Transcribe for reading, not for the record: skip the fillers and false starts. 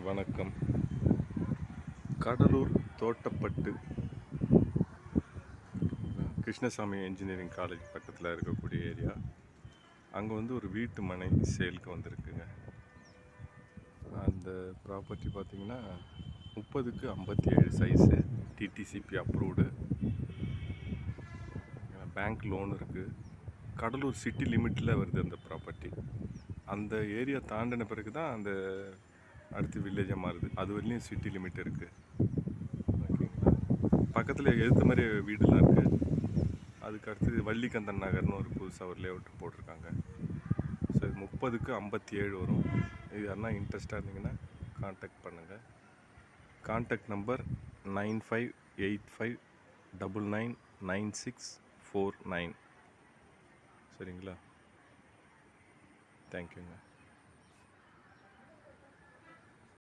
வணக்கம். Cuddalore தோட்டப்பட்டு Krishnasamy engineering college பக்கத்தில் இருக்கக்கூடிய ஏரியா. அங்கே ஒரு வீட்டு மனை சேலுக்கு வந்திருக்குங்க. அந்த ப்ராப்பர்ட்டி பார்த்திங்கன்னா 30க்கு 57 size, DTCP approved, bank loan இருக்குது. கடலூர் சிட்டி லிமிட்டில் வருது அந்த ப்ராப்பர்ட்டி. அந்த ஏரியா தாண்டின பிறகு தான் அந்த அடுத்து வில்லேஜாக மாறுது. அது வரையிலையும் சிட்டி லிமிட் இருக்குது. ஓகேங்களா. பக்கத்தில் எதிர்த்த மாதிரி வீடுலாம் இருக்குது. அதுக்கு அடுத்து வள்ளிகந்தன் நகர்னு ஒரு புதுசாக ஒரு லேஅவுட் போட்டிருக்காங்க. ஸோ இது 30க்கு 57 வரும். இது யாருன்னா இன்ட்ரெஸ்டாக இருந்தீங்கன்னா கான்டாக்ட் பண்ணுங்கள். Contact number 9585999649. சரிங்களா. தேங்க்யூங்க.